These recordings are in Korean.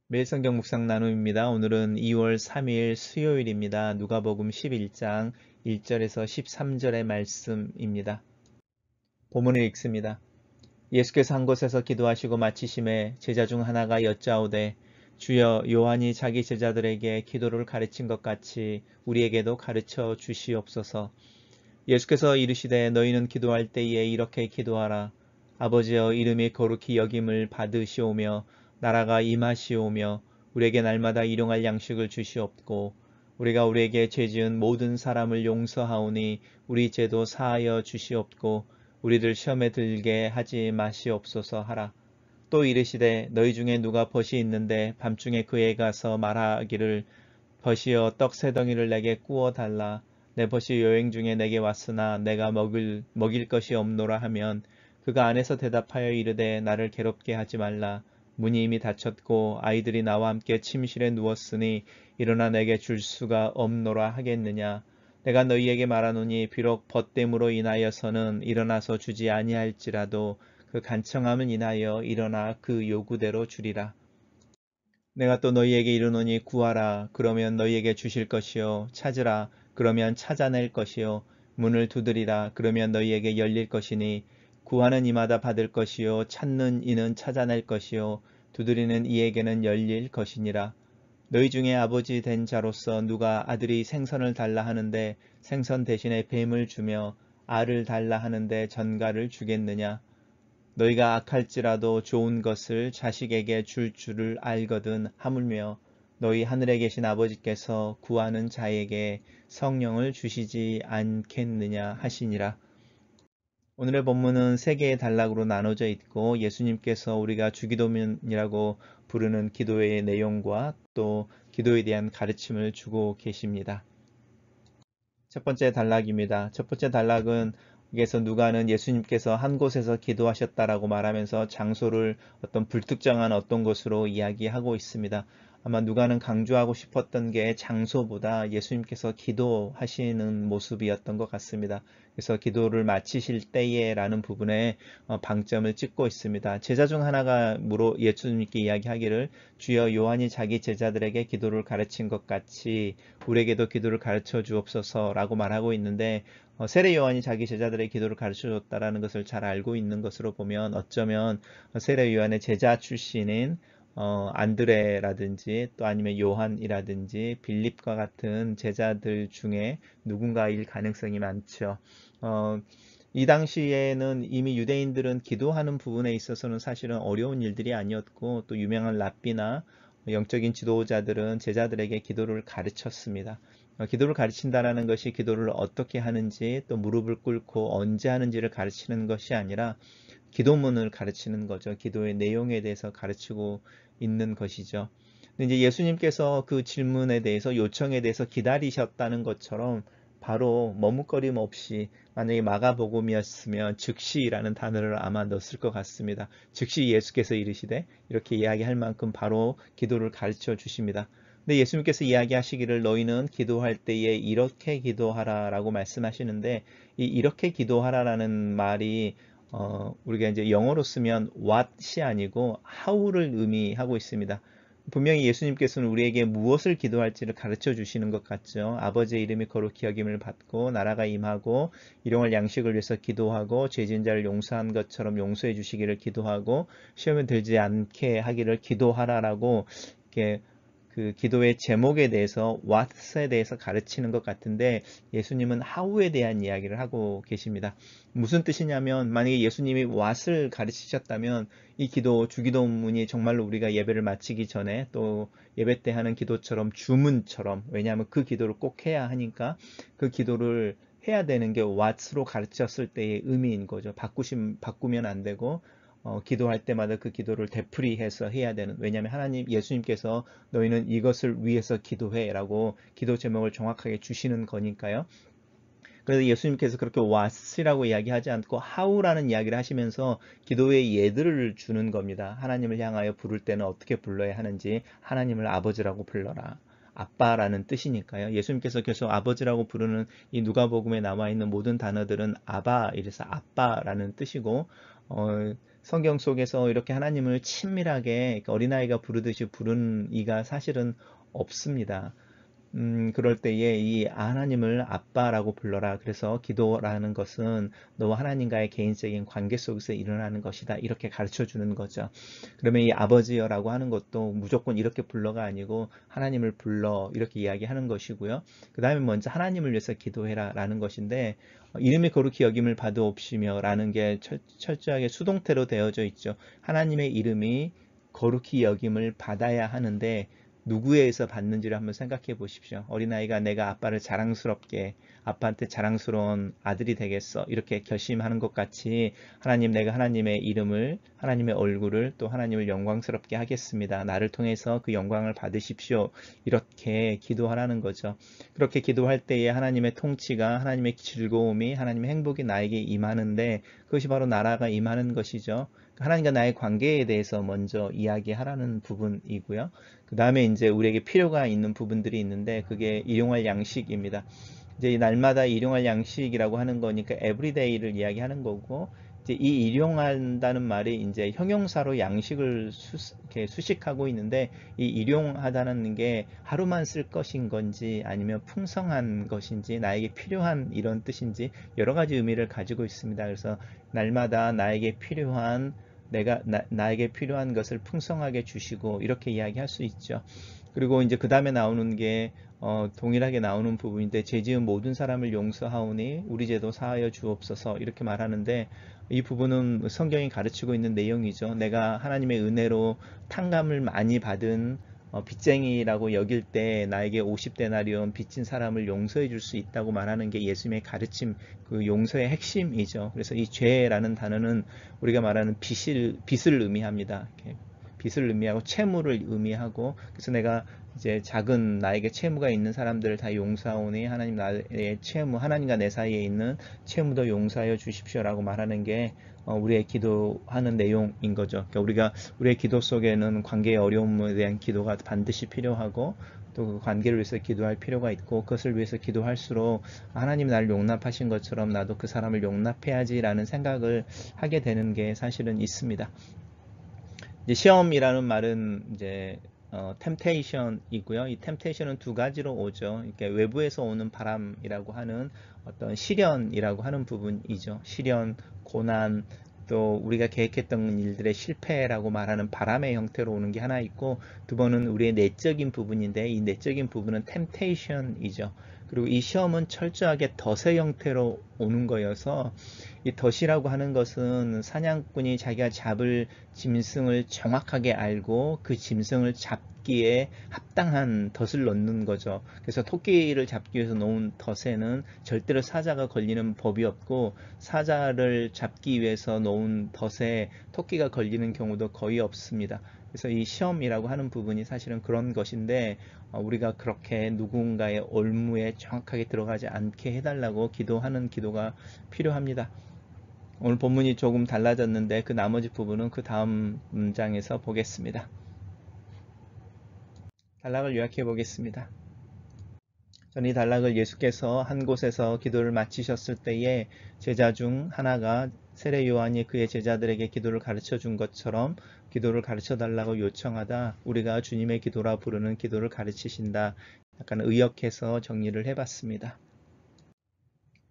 매일 성경 묵상 나눔입니다. 오늘은 2월 3일 수요일입니다. 누가복음 11장 1절에서 13절의 말씀입니다. 본문을 읽습니다. 예수께서 한 곳에서 기도하시고 마치심에 제자 중 하나가 여짜오되 주여 요한이 자기 제자들에게 기도를 가르친 것 같이 우리에게도 가르쳐 주시옵소서. 예수께서 이르시되 너희는 기도할 때에 이렇게 기도하라. 아버지여 이름이 거룩히 여김을 받으시오며 나라가 임하시오며 우리에게 날마다 일용할 양식을 주시옵고 우리가 우리에게 죄지은 모든 사람을 용서하오니 우리 죄도 사하여 주시옵고 우리를 시험에 들게 하지 마시옵소서 하라. 또 이르시되 너희 중에 누가 벗이 있는데 밤중에 그에 가서 말하기를 벗이여 떡 세 덩이를 내게 구워 달라. 내 벗이 여행 중에 내게 왔으나 내가 먹일 것이 없노라 하면 그가 안에서 대답하여 이르되 나를 괴롭게 하지 말라. 문이 이미 닫혔고 아이들이 나와 함께 침실에 누웠으니 일어나 내게 줄 수가 없노라 하겠느냐. 내가 너희에게 말하노니 비록 벗됨으로 인하여서는 일어나서 주지 아니할지라도 그 간청함을 인하여 일어나 그 요구대로 주리라. 내가 또 너희에게 이르노니 구하라 그러면 너희에게 주실 것이요 찾으라 그러면 찾아낼 것이요 문을 두드리라 그러면 너희에게 열릴 것이니 구하는 이마다 받을 것이요 찾는 이는 찾아낼 것이요 두드리는 이에게는 열릴 것이니라. 너희 중에 아버지 된 자로서 누가 아들이 생선을 달라 하는데 생선 대신에 뱀을 주며 알을 달라 하는데 전갈을 주겠느냐. 너희가 악할지라도 좋은 것을 자식에게 줄 줄을 알거든 하물며 너희 하늘에 계신 아버지께서 구하는 자에게 성령을 주시지 않겠느냐 하시니라. 오늘의 본문은 세 개의 단락으로 나눠져 있고 예수님께서 우리가 주기도문이라고 부르는 기도의 내용과 또 기도에 대한 가르침을 주고 계십니다. 첫 번째 단락입니다. 첫 번째 단락은 여기에서 누가는 예수님께서 한 곳에서 기도하셨다라고 말하면서 장소를 어떤 불특정한 어떤 곳으로 이야기하고 있습니다. 아마 누가는 강조하고 싶었던 게 장소보다 예수님께서 기도하시는 모습이었던 것 같습니다. 그래서 기도를 마치실 때에 라는 부분에 방점을 찍고 있습니다. 제자 중 하나가 예수님께 이야기하기를 주여 요한이 자기 제자들에게 기도를 가르친 것 같이 우리에게도 기도를 가르쳐 주옵소서라고 말하고 있는데 세례 요한이 자기 제자들의 기도를 가르쳐 줬다라는 것을 잘 알고 있는 것으로 보면 어쩌면 세례 요한의 제자 출신인 안드레라든지 또 아니면 요한이라든지 빌립과 같은 제자들 중에 누군가일 가능성이 많죠. 이 당시에는 이미 유대인들은 기도하는 부분에 있어서는 사실은 어려운 일들이 아니었고 또 유명한 랍비나 영적인 지도자들은 제자들에게 기도를 가르쳤습니다. 기도를 가르친다라는 것이 기도를 어떻게 하는지 또 무릎을 꿇고 언제 하는지를 가르치는 것이 아니라 기도문을 가르치는 거죠. 기도의 내용에 대해서 가르치고 있는 것이죠. 근데 이제 예수님께서 그 질문에 대해서 요청에 대해서 기다리셨다는 것처럼 바로 머뭇거림 없이 만약에 마가복음이었으면 즉시라는 단어를 아마 넣었을 것 같습니다. 즉시 예수께서 이르시되 이렇게 이야기할 만큼 바로 기도를 가르쳐 주십니다. 근데 예수님께서 이야기하시기를 너희는 기도할 때에 이렇게 기도하라 라고 말씀하시는데 이 이렇게 기도하라라는 말이 우리가 이제 영어로 쓰면 what이 아니고 how를 의미하고 있습니다. 분명히 예수님께서는 우리에게 무엇을 기도할지를 가르쳐 주시는 것 같죠. 아버지의 이름이 거룩히 여김을 받고 나라가 임하고 일용할 양식을 위해서 기도하고 죄진 자를 용서한 것처럼 용서해 주시기를 기도하고 시험에 들지 않게 하기를 기도하라라고 이렇게 그 기도의 제목에 대해서 what에 대해서 가르치는 것 같은데 예수님은 how에 대한 이야기를 하고 계십니다. 무슨 뜻이냐면 만약에 예수님이 what을 가르치셨다면 이 기도 주기도문이 정말로 우리가 예배를 마치기 전에 또 예배 때 하는 기도처럼 주문처럼 왜냐하면 그 기도를 꼭 해야 하니까 그 기도를 해야 되는 게 what으로 가르쳤을 때의 의미인 거죠. 바꾸면 안 되고 기도할 때마다 그 기도를 되풀이해서 해야 되는 왜냐하면 예수님께서 너희는 이것을 위해서 기도해 라고 기도 제목을 정확하게 주시는 거니까요. 그래서 예수님께서 그렇게 what이라고 이야기하지 않고 how라는 이야기를 하시면서 기도의 예들을 주는 겁니다. 하나님을 향하여 부를 때는 어떻게 불러야 하는지 하나님을 아버지라고 불러라. 아빠라는 뜻이니까요. 예수님께서 계속 아버지라고 부르는 이 누가복음에 나와 있는 모든 단어들은 아바 이래서 아빠라는 뜻이고 성경 속에서 이렇게 하나님을 친밀하게 어린아이가 부르듯이 부른 이가 사실은 없습니다. 그럴 때에 이 하나님을 아빠라고 불러라. 그래서 기도라는 것은 너와 하나님과의 개인적인 관계 속에서 일어나는 것이다. 이렇게 가르쳐 주는 거죠. 그러면 이 아버지여라고 하는 것도 무조건 이렇게 불러가 아니고 하나님을 불러 이렇게 이야기하는 것이고요. 그 다음에 먼저 하나님을 위해서 기도해라 라는 것인데 이름이 거룩히 여김을 받으옵시며 라는 게 철저하게 수동태로 되어져 있죠. 하나님의 이름이 거룩히 여김을 받아야 하는데 누구에 의해서 받는지를 한번 생각해 보십시오. 어린아이가 내가 아빠를 자랑스럽게 아빠한테 자랑스러운 아들이 되겠어 이렇게 결심하는 것 같이 하나님 내가 하나님의 이름을 하나님의 얼굴을 또 하나님을 영광스럽게 하겠습니다. 나를 통해서 그 영광을 받으십시오. 이렇게 기도하라는 거죠. 그렇게 기도할 때에 하나님의 통치가 하나님의 즐거움이 하나님의 행복이 나에게 임하는데 그것이 바로 나라가 임하는 것이죠. 하나님과 나의 관계에 대해서 먼저 이야기하라는 부분이고요. 그 다음에 이제 우리에게 필요가 있는 부분들이 있는데 그게 일용할 양식입니다. 이제 이 날마다 일용할 양식이라고 하는 거니까 everyday를 이야기하는 거고 이제 이 일용한다는 말이 이제 형용사로 양식을 이렇게 수식하고 있는데 이 일용하다는 게 하루만 쓸 것인 건지 아니면 풍성한 것인지 나에게 필요한 이런 뜻인지 여러 가지 의미를 가지고 있습니다. 그래서 날마다 나에게 필요한 나에게 필요한 것을 풍성하게 주시고 이렇게 이야기할 수 있죠. 그리고 이제 그 다음에 나오는 게 동일하게 나오는 부분인데 죄 지은 모든 사람을 용서하오니 우리 죄도 사하여 주옵소서 이렇게 말하는데 이 부분은 성경이 가르치고 있는 내용이죠. 내가 하나님의 은혜로 탕감을 많이 받은 빚쟁이라고 여길 때 나에게 50데나리온 빚진 사람을 용서해 줄 수 있다고 말하는 게 예수님의 가르침, 그 용서의 핵심이죠. 그래서 이 죄라는 단어는 우리가 말하는 빚을 의미합니다. 빚을 의미하고 채무를 의미하고 그래서 내가 이제 작은 나에게 채무가 있는 사람들을 다 용서하오니 하나님 나의 채무 하나님과 내 사이에 있는 채무도 용서하여 주십시오라고 말하는 게 우리의 기도하는 내용인 거죠. 그러니까 우리가 우리의 기도 속에는 관계의 어려움에 대한 기도가 반드시 필요하고 또 그 관계를 위해서 기도할 필요가 있고 그것을 위해서 기도할수록 하나님 나를 용납하신 것처럼 나도 그 사람을 용납해야지라는 생각을 하게 되는 게 사실은 있습니다. 이제 시험이라는 말은 이제 temptation이고요. 이 temptation은 두 가지로 오죠. 이렇게 외부에서 오는 바람이라고 하는 어떤 시련이라고 하는 부분이죠. 시련, 고난, 또 우리가 계획했던 일들의 실패라고 말하는 바람의 형태로 오는 게 하나 있고 두 번은 우리의 내적인 부분인데 이 내적인 부분은 temptation이죠. 그리고 이 시험은 철저하게 덫의 형태로 오는 거여서 이 덫이라고 하는 것은 사냥꾼이 자기가 잡을 짐승을 정확하게 알고 그 짐승을 잡기에 합당한 덫을 넣는 거죠. 그래서 토끼를 잡기 위해서 놓은 덫에는 절대로 사자가 걸리는 법이 없고 사자를 잡기 위해서 놓은 덫에 토끼가 걸리는 경우도 거의 없습니다. 그래서 이 시험이라고 하는 부분이 사실은 그런 것인데 우리가 그렇게 누군가의 올무에 정확하게 들어가지 않게 해달라고 기도하는 기도가 필요합니다. 오늘 본문이 조금 달라졌는데 그 나머지 부분은 그 다음 문장에서 보겠습니다. 단락을 요약해 보겠습니다. 전 이 단락을 예수께서 한 곳에서 기도를 마치셨을 때에 제자 중 하나가 세례 요한이 그의 제자들에게 기도를 가르쳐 준 것처럼 기도를 가르쳐 달라고 요청하다 우리가 주님의 기도라 부르는 기도를 가르치신다. 약간 의역해서 정리를 해봤습니다.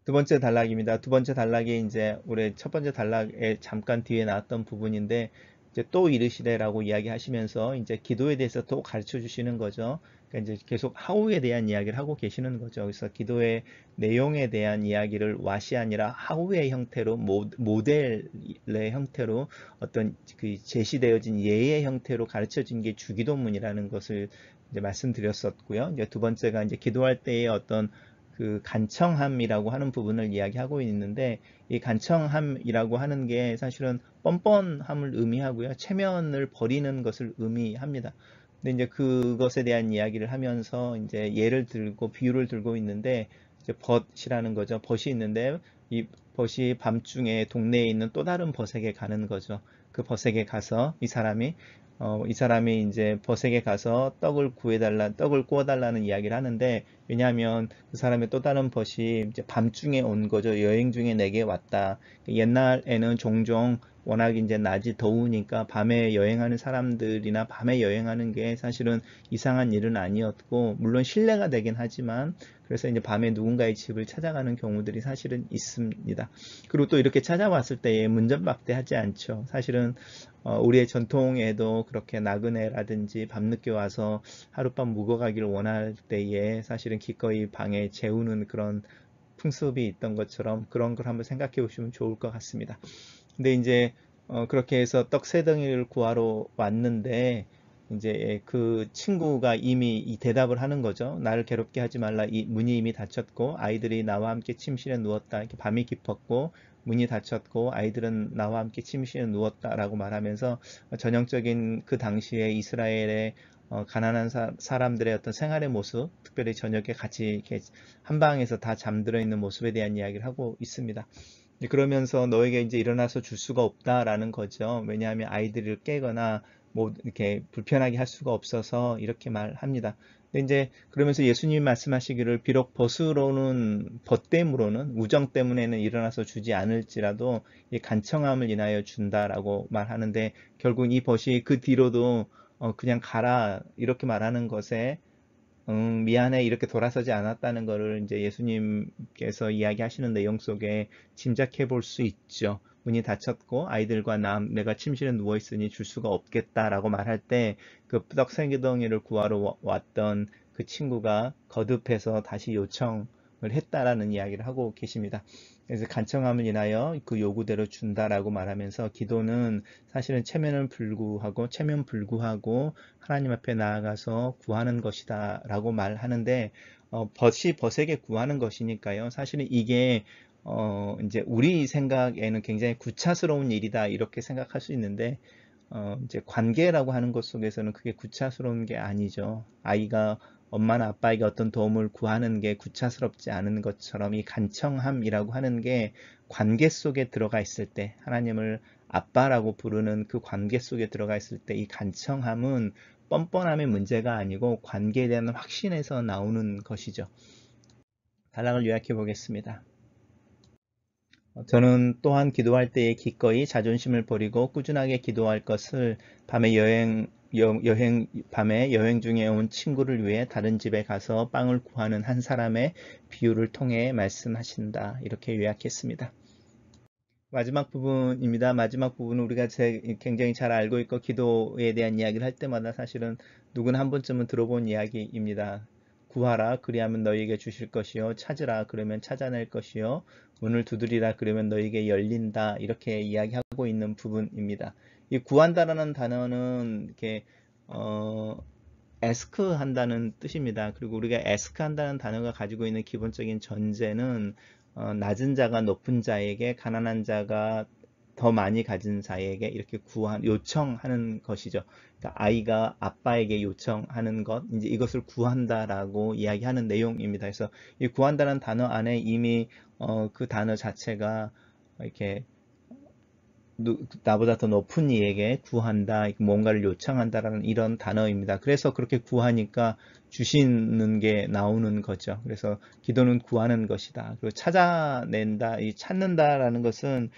두 번째 단락입니다. 두 번째 단락이 이제 우리 첫 번째 단락에 잠깐 뒤에 나왔던 부분인데 이제 또 이르시되라고 이야기하시면서 이제 기도에 대해서 또 가르쳐 주시는 거죠. 그러니까 이제 계속 하우에 대한 이야기를 하고 계시는 거죠. 그래서 기도의 내용에 대한 이야기를 왓이 아니라 하우의 형태로 모델의 형태로 어떤 그 제시되어진 예의 형태로 가르쳐 준 게 주기도문이라는 것을 이제 말씀드렸었고요. 이제 두 번째가 이제 기도할 때의 어떤 그 간청함이라고 하는 부분을 이야기하고 있는데 이 간청함이라고 하는 게 사실은 뻔뻔함을 의미하고요. 체면을 버리는 것을 의미합니다. 근데 이제 그것에 대한 이야기를 하면서 이제 예를 들고 비유를 들고 있는데 이제 벗이라는 거죠. 벗이 있는데 이 벗이 밤중에 동네에 있는 또 다른 벗에게 가는 거죠. 그 벗에게 가서 이 사람이 이제 벗에게 가서 떡을 구워달라는 이야기를 하는데, 왜냐하면 그 사람의 또 다른 벗이 이제 밤중에 온 거죠. 여행 중에 내게 왔다. 옛날에는 종종 워낙 이제 낮이 더우니까 밤에 여행하는 사람들이나 밤에 여행하는 게 사실은 이상한 일은 아니었고, 물론 실내가 되긴 하지만, 그래서 이제 밤에 누군가의 집을 찾아가는 경우들이 사실은 있습니다. 그리고 또 이렇게 찾아왔을 때에 문전박대하지 않죠. 사실은 우리의 전통에도 그렇게 나그네라든지 밤늦게 와서 하룻밤 묵어가기를 원할 때에 사실은 기꺼이 방에 재우는 그런 풍습이 있던 것처럼 그런 걸 한번 생각해 보시면 좋을 것 같습니다. 근데 이제 그렇게 해서 떡 세 덩이를 구하러 왔는데 이제 그 친구가 이미 이 대답을 하는 거죠. 나를 괴롭게 하지 말라. 이 문이 이미 닫혔고 아이들이 나와 함께 침실에 누웠다. 이렇게 밤이 깊었고 문이 닫혔고 아이들은 나와 함께 침실에 누웠다라고 말하면서 전형적인 그 당시에 이스라엘의 가난한 사람들의 어떤 생활의 모습, 특별히 저녁에 같이 이렇게 한 방에서 다 잠들어 있는 모습에 대한 이야기를 하고 있습니다. 그러면서 너에게 이제 일어나서 줄 수가 없다라는 거죠. 왜냐하면 아이들을 깨거나 뭐 이렇게 불편하게 할 수가 없어서 이렇게 말합니다. 근데 이제 그러면서 예수님이 말씀하시기를 비록 벗됨으로는 우정 때문에는 일어나서 주지 않을지라도 이 간청함을 인하여 준다라고 말하는데 결국 이 벗이 그 뒤로도 그냥 가라 이렇게 말하는 것에 미안해 이렇게 돌아서지 않았다는 것을 이제 예수님께서 이야기하시는 내용 속에 짐작해 볼 수 있죠. 문이 닫혔고 아이들과 내가 침실에 누워 있으니 줄 수가 없겠다라고 말할 때 그 떡 세 덩이를 구하러 왔던 그 친구가 거듭해서 다시 요청을 했다라는 이야기를 하고 계십니다. 그래서 간청함을 인하여 그 요구대로 준다라고 말하면서 기도는 사실은 체면 불구하고 하나님 앞에 나아가서 구하는 것이다 라고 말하는데 벗에게 구하는 것이니까요. 사실은 이게 이제 우리 생각에는 굉장히 구차스러운 일이다 이렇게 생각할 수 있는데 이제 관계라고 하는 것 속에서는 그게 구차스러운 게 아니죠. 아이가 엄마나 아빠에게 어떤 도움을 구하는 게 구차스럽지 않은 것처럼 이 간청함이라고 하는 게 관계 속에 들어가 있을 때 하나님을 아빠라고 부르는 그 관계 속에 들어가 있을 때 이 간청함은 뻔뻔함의 문제가 아니고 관계에 대한 확신에서 나오는 것이죠. 단락을 요약해 보겠습니다. 저는 또한 기도할 때에 기꺼이 자존심을 버리고 꾸준하게 기도할 것을 밤에 여행 중에 온 친구를 위해 다른 집에 가서 빵을 구하는 한 사람의 비유를 통해 말씀하신다. 이렇게 요약했습니다. 마지막 부분입니다. 마지막 부분은 우리가 굉장히 잘 알고 있고 기도에 대한 이야기를 할 때마다 사실은 누구나 한 번쯤은 들어본 이야기입니다. 구하라 그리하면 너희에게 주실 것이요 찾으라 그러면 찾아낼 것이요 문을 두드리라 그러면 너희에게 열린다 이렇게 이야기하고 있는 부분입니다. 이 구한다라는 단어는 이렇게 ask 한다는 뜻입니다. 그리고 우리가 ask 한다는 단어가 가지고 있는 기본적인 전제는 낮은 자가 높은 자에게 가난한 자가 더 많이 가진 자에게 이렇게 요청하는 것이죠. 그러니까 아이가 아빠에게 요청하는 것, 이제 이것을 구한다라고 이야기하는 내용입니다. 그래서 이 구한다는 단어 안에 이미 그 단어 자체가 이렇게 나보다 더 높은 이에게 구한다, 뭔가를 요청한다라는 이런 단어입니다. 그래서 그렇게 구하니까 주시는 게 나오는 거죠. 그래서 기도는 구하는 것이다. 그리고 찾아낸다, 이 찾는다라는 것은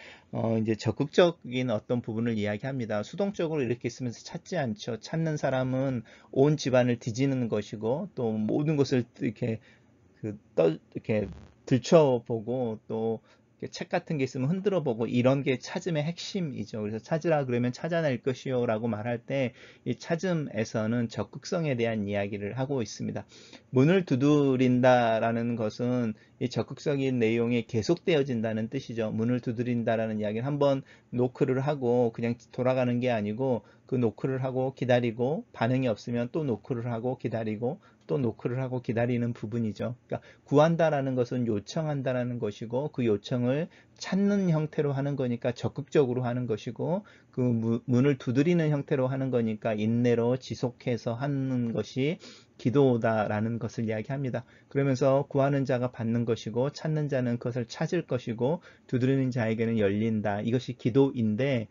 이제 적극적인 어떤 부분을 이야기합니다. 수동적으로 이렇게 있으면서 찾지 않죠. 찾는 사람은 온 집안을 뒤지는 것이고 또 모든 것을 이렇게 이렇게 들춰보고 또 책 같은 게 있으면 흔들어 보고 이런 게 찾음의 핵심이죠. 그래서 찾으라 그러면 찾아낼 것이요 라고 말할 때 이 찾음에서는 적극성에 대한 이야기를 하고 있습니다. 문을 두드린다라는 것은 이 적극적인 내용이 계속되어진다는 뜻이죠. 문을 두드린다라는 이야기는 한번 노크를 하고 그냥 돌아가는 게 아니고 그 노크를 하고 기다리고 반응이 없으면 또 노크를 하고 기다리고 또 노크를 하고 기다리는 부분이죠. 그러니까 구한다라는 것은 요청한다라는 것이고 그 요청을 찾는 형태로 하는 거니까 적극적으로 하는 것이고 그 문을 두드리는 형태로 하는 거니까 인내로 지속해서 하는 것이 기도다라는 것을 이야기합니다. 그러면서 구하는 자가 받는 것이고 찾는 자는 그것을 찾을 것이고 두드리는 자에게는 열린다. 이것이 기도인데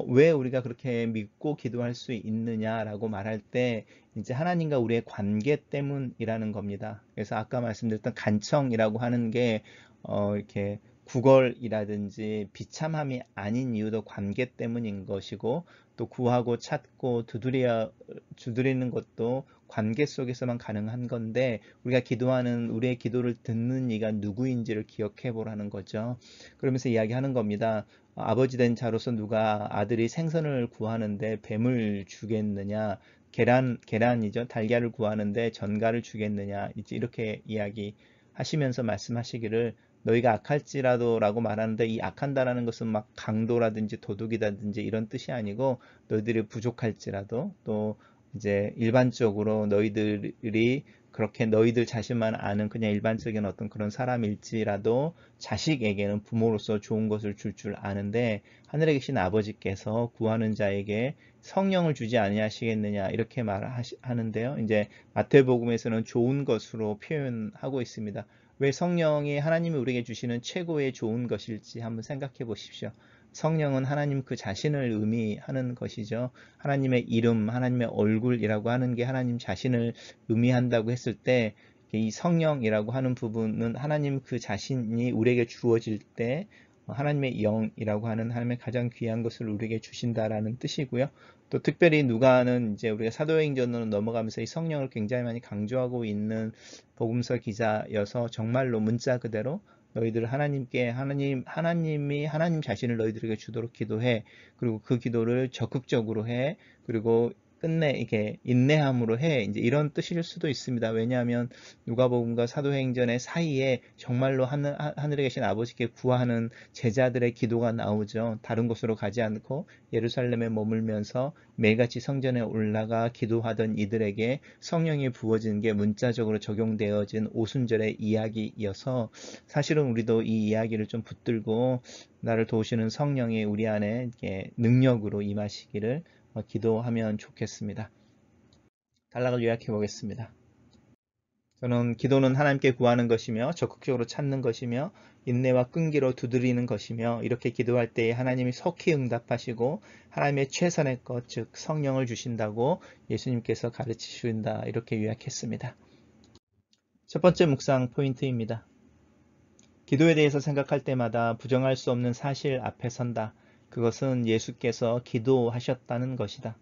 왜 우리가 그렇게 믿고 기도할 수 있느냐라고 말할 때 이제 하나님과 우리의 관계 때문이라는 겁니다. 그래서 아까 말씀드렸던 간청이라고 하는 게 이렇게 구걸이라든지 비참함이 아닌 이유도 관계 때문인 것이고, 또 구하고 찾고 두드리는 것도 관계 속에서만 가능한 건데, 우리가 기도하는 우리의 기도를 듣는 이가 누구인지를 기억해 보라는 거죠. 그러면서 이야기하는 겁니다. 아버지 된 자로서 누가 아들이 생선을 구하는데 뱀을 주겠느냐, 계란이죠. 달걀을 구하는데 전갈을 주겠느냐, 이제 이렇게 이야기하시면서 말씀하시기를, 너희가 악할지라도 라고 말하는데, 이 악한다라는 것은 막 강도라든지 도둑이라든지 이런 뜻이 아니고, 너희들이 부족할지라도, 또 이제 일반적으로 너희들이 그렇게 너희들 자신만 아는 그냥 일반적인 어떤 그런 사람일지라도 자식에게는 부모로서 좋은 것을 줄 줄 아는데, 하늘에 계신 아버지께서 구하는 자에게 성령을 주지 아니하시겠느냐, 이렇게 말하는데요. 이제 마태복음에서는 좋은 것으로 표현하고 있습니다. 왜 성령이 하나님이 우리에게 주시는 최고의 좋은 것일지 한번 생각해 보십시오. 성령은 하나님 그 자신을 의미하는 것이죠. 하나님의 이름, 하나님의 얼굴이라고 하는 게 하나님 자신을 의미한다고 했을 때, 이 성령이라고 하는 부분은 하나님 그 자신이 우리에게 주어질 때 하나님의 영이라고 하는 하나님의 가장 귀한 것을 우리에게 주신다라는 뜻이고요. 또 특별히 누가는 이제 우리가 사도행전으로 넘어가면서 이 성령을 굉장히 많이 강조하고 있는 복음서 기자여서, 정말로 문자 그대로 너희들 하나님이 하나님 자신을 너희들에게 주도록 기도해. 그리고 그 기도를 적극적으로 해. 그리고 끝내 이게 인내함으로 해. 이제 이런 뜻일 수도 있습니다. 왜냐하면 누가복음과 사도행전의 사이에 정말로 하늘에 계신 아버지께 구하는 제자들의 기도가 나오죠. 다른 곳으로 가지 않고 예루살렘에 머물면서 매일같이 성전에 올라가 기도하던 이들에게 성령이 부어진 게 문자적으로 적용되어진 오순절의 이야기여서, 사실은 우리도 이 이야기를 좀 붙들고 나를 도우시는 성령이 우리 안에 능력으로 임하시기를 기도하면 좋겠습니다. 단락을 요약해 보겠습니다. 저는 기도는 하나님께 구하는 것이며 적극적으로 찾는 것이며 인내와 끈기로 두드리는 것이며, 이렇게 기도할 때에 하나님이 속히 응답하시고 하나님의 최선의 것, 즉 성령을 주신다고 예수님께서 가르치신다, 이렇게 요약했습니다. 첫 번째 묵상 포인트입니다. 기도에 대해서 생각할 때마다 부정할 수 없는 사실 앞에 선다. 그것은 예수께서 기도하셨다는 것이다.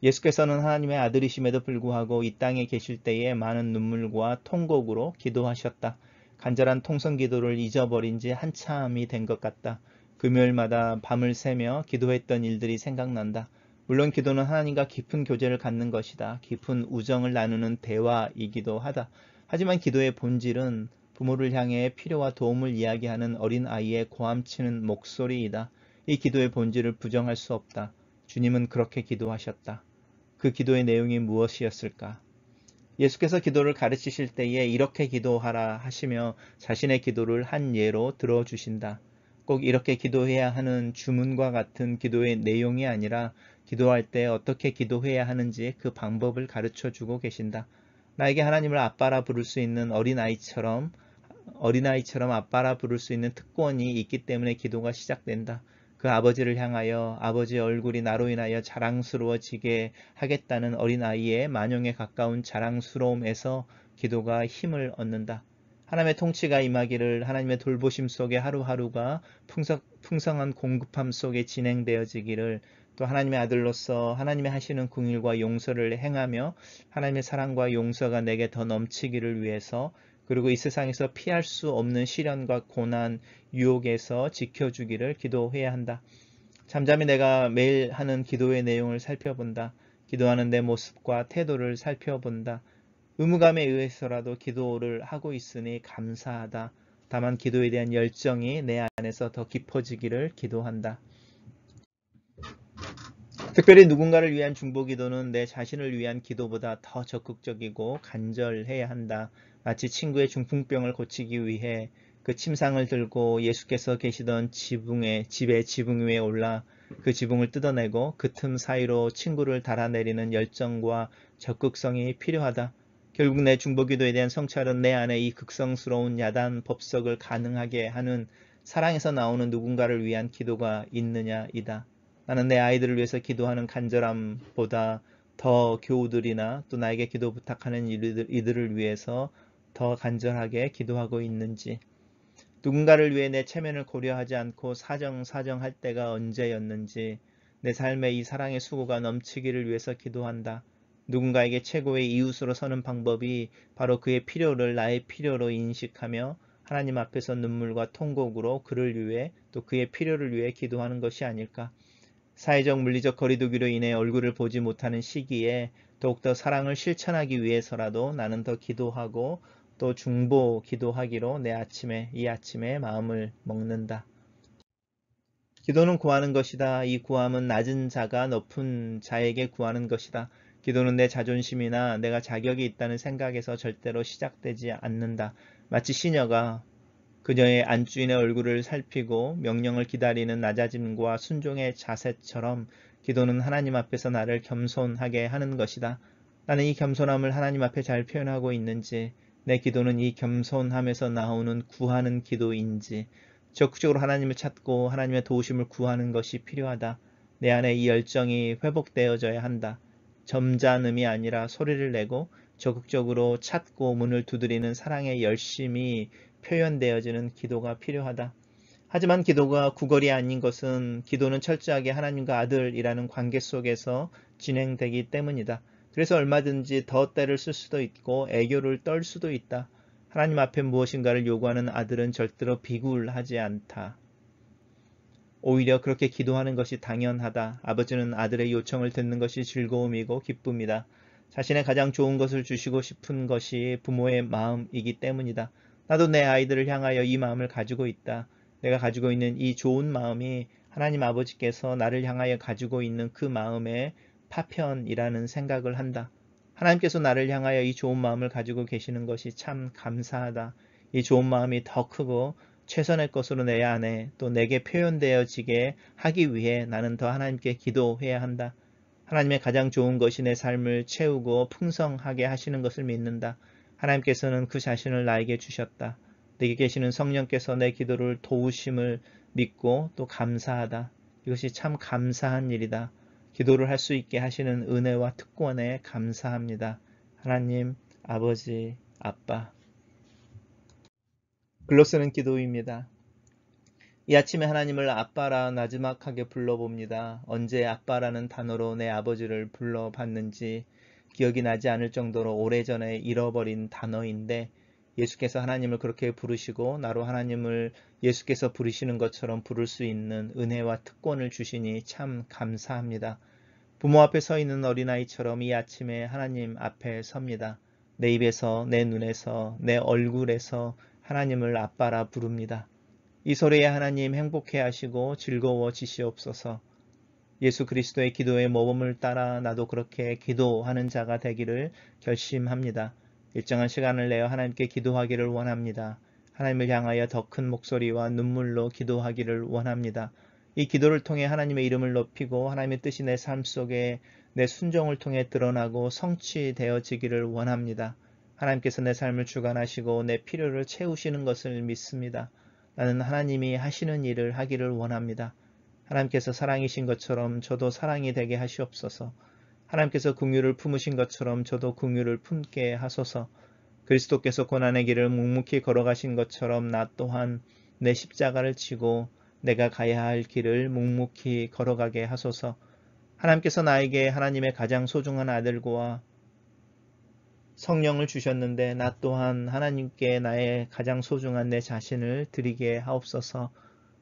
예수께서는 하나님의 아들이심에도 불구하고 이 땅에 계실 때에 많은 눈물과 통곡으로 기도하셨다. 간절한 통성 기도를 잊어버린 지 한참이 된 것 같다. 금요일마다 밤을 새며 기도했던 일들이 생각난다. 물론 기도는 하나님과 깊은 교제를 갖는 것이다. 깊은 우정을 나누는 대화이기도 하다. 하지만 기도의 본질은 부모를 향해 필요와 도움을 이야기하는 어린 아이의 고함치는 목소리이다. 이 기도의 본질을 부정할 수 없다. 주님은 그렇게 기도하셨다. 그 기도의 내용이 무엇이었을까? 예수께서 기도를 가르치실 때에 이렇게 기도하라 하시며 자신의 기도를 한 예로 들어주신다. 꼭 이렇게 기도해야 하는 주문과 같은 기도의 내용이 아니라 기도할 때 어떻게 기도해야 하는지 그 방법을 가르쳐 주고 계신다. 나에게 하나님을 아빠라 부를 수 있는 어린아이처럼 아빠라 부를 수 있는 특권이 있기 때문에 기도가 시작된다. 그 아버지를 향하여 아버지의 얼굴이 나로 인하여 자랑스러워지게 하겠다는 어린아이의 만용에 가까운 자랑스러움에서 기도가 힘을 얻는다. 하나님의 통치가 임하기를, 하나님의 돌보심 속에 하루하루가 풍성한 공급함 속에 진행되어지기를, 또 하나님의 아들로서 하나님의 하시는 긍휼과 용서를 행하며 하나님의 사랑과 용서가 내게 더 넘치기를 위해서, 그리고 이 세상에서 피할 수 없는 시련과 고난, 유혹에서 지켜주기를 기도해야 한다. 잠잠히 내가 매일 하는 기도의 내용을 살펴본다. 기도하는 내 모습과 태도를 살펴본다. 의무감에 의해서라도 기도를 하고 있으니 감사하다. 다만 기도에 대한 열정이 내 안에서 더 깊어지기를 기도한다. 특별히 누군가를 위한 중보기도는 내 자신을 위한 기도보다 더 적극적이고 간절해야 한다. 마치 친구의 중풍병을 고치기 위해 그 침상을 들고 예수께서 계시던 집의 지붕 위에 올라 그 지붕을 뜯어내고 그 틈 사이로 친구를 달아내리는 열정과 적극성이 필요하다. 결국 내 중보기도에 대한 성찰은 내 안에 이 극성스러운 야단 법석을 가능하게 하는 사랑에서 나오는 누군가를 위한 기도가 있느냐이다. 나는 내 아이들을 위해서 기도하는 간절함보다 더 교우들이나 또 나에게 기도 부탁하는 이들을 위해서 더 간절하게 기도하고 있는지, 누군가를 위해 내 체면을 고려하지 않고 사정할 때가 언제였는지 내 삶의 이 사랑의 수고가 넘치기를 위해서 기도한다. 누군가에게 최고의 이웃으로 서는 방법이 바로 그의 필요를 나의 필요로 인식하며 하나님 앞에서 눈물과 통곡으로 그를 위해 또 그의 필요를 위해 기도하는 것이 아닐까. 사회적 물리적 거리두기로 인해 얼굴을 보지 못하는 시기에 더욱더 사랑을 실천하기 위해서라도 나는 더 기도하고 또 중보 기도하기로 이 아침에 마음을 먹는다. 기도는 구하는 것이다. 이 구함은 낮은 자가 높은 자에게 구하는 것이다. 기도는 내 자존심이나 내가 자격이 있다는 생각에서 절대로 시작되지 않는다. 마치 시녀가 그녀의 안주인의 얼굴을 살피고 명령을 기다리는 낮아짐과 순종의 자세처럼 기도는 하나님 앞에서 나를 겸손하게 하는 것이다. 나는 이 겸손함을 하나님 앞에 잘 표현하고 있는지, 내 기도는 이 겸손함에서 나오는 구하는 기도인지, 적극적으로 하나님을 찾고 하나님의 도우심을 구하는 것이 필요하다. 내 안에 이 열정이 회복되어져야 한다. 점잖음이 아니라 소리를 내고 적극적으로 찾고 문을 두드리는 사랑의 열심이 표현되어지는 기도가 필요하다. 하지만 기도가 구걸이 아닌 것은 기도는 철저하게 하나님과 아들이라는 관계 속에서 진행되기 때문이다. 그래서 얼마든지 더 때를 쓸 수도 있고 애교를 떨 수도 있다. 하나님 앞에 무엇인가를 요구하는 아들은 절대로 비굴하지 않다. 오히려 그렇게 기도하는 것이 당연하다. 아버지는 아들의 요청을 듣는 것이 즐거움이고 기쁨이다. 자신의 가장 좋은 것을 주시고 싶은 것이 부모의 마음이기 때문이다. 나도 내 아이들을 향하여 이 마음을 가지고 있다. 내가 가지고 있는 이 좋은 마음이 하나님 아버지께서 나를 향하여 가지고 있는 그 마음의 파편이라는 생각을 한다. 하나님께서 나를 향하여 이 좋은 마음을 가지고 계시는 것이 참 감사하다. 이 좋은 마음이 더 크고 최선의 것으로 내 안에 또 내게 표현되어지게 하기 위해 나는 더 하나님께 기도해야 한다. 하나님의 가장 좋은 것이 내 삶을 채우고 풍성하게 하시는 것을 믿는다. 하나님께서는 그 자신을 나에게 주셨다. 내게 계시는 성령께서 내 기도를 도우심을 믿고 또 감사하다. 이것이 참 감사한 일이다. 기도를 할 수 있게 하시는 은혜와 특권에 감사합니다. 하나님, 아버지, 아빠. 글로 쓰는 기도입니다. 이 아침에 하나님을 아빠라 나지막하게 불러봅니다. 언제 아빠라는 단어로 내 아버지를 불러봤는지 기억이 나지 않을 정도로 오래전에 잃어버린 단어인데 예수께서 하나님을 그렇게 부르시고 나로 하나님을 예수께서 부르시는 것처럼 부를 수 있는 은혜와 특권을 주시니 참 감사합니다. 부모 앞에 서 있는 어린아이처럼 이 아침에 하나님 앞에 섭니다. 내 입에서, 내 눈에서, 내 얼굴에서 하나님을 아빠라 부릅니다. 이 소리에 하나님 행복해 하시고 즐거워지시옵소서. 예수 그리스도의 기도의 모범을 따라 나도 그렇게 기도하는 자가 되기를 결심합니다. 일정한 시간을 내어 하나님께 기도하기를 원합니다. 하나님을 향하여 더 큰 목소리와 눈물로 기도하기를 원합니다. 이 기도를 통해 하나님의 이름을 높이고 하나님의 뜻이 내 삶 속에 내 순종을 통해 드러나고 성취되어지기를 원합니다. 하나님께서 내 삶을 주관하시고 내 필요를 채우시는 것을 믿습니다. 나는 하나님이 하시는 일을 하기를 원합니다. 하나님께서 사랑이신 것처럼 저도 사랑이 되게 하시옵소서. 하나님께서 긍휼을 품으신 것처럼 저도 긍휼을 품게 하소서. 그리스도께서 고난의 길을 묵묵히 걸어가신 것처럼 나 또한 내 십자가를 지고 내가 가야 할 길을 묵묵히 걸어가게 하소서. 하나님께서 나에게 하나님의 가장 소중한 아들과 성령을 주셨는데 나 또한 하나님께 나의 가장 소중한 내 자신을 드리게 하옵소서.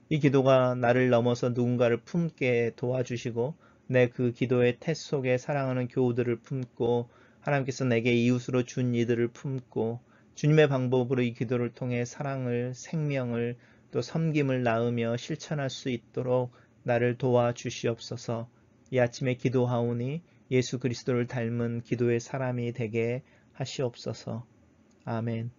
이 기도가 나를 넘어서 누군가를 품게 도와주시고 내 그 기도의 태 속에 사랑하는 교우들을 품고 하나님께서 내게 이웃으로 준 이들을 품고 주님의 방법으로 이 기도를 통해 사랑을, 생명을 또 섬김을 낳으며 실천할 수 있도록 나를 도와주시옵소서. 이 아침에 기도하오니 예수 그리스도를 닮은 기도의 사람이 되게 하시옵소서. 아멘.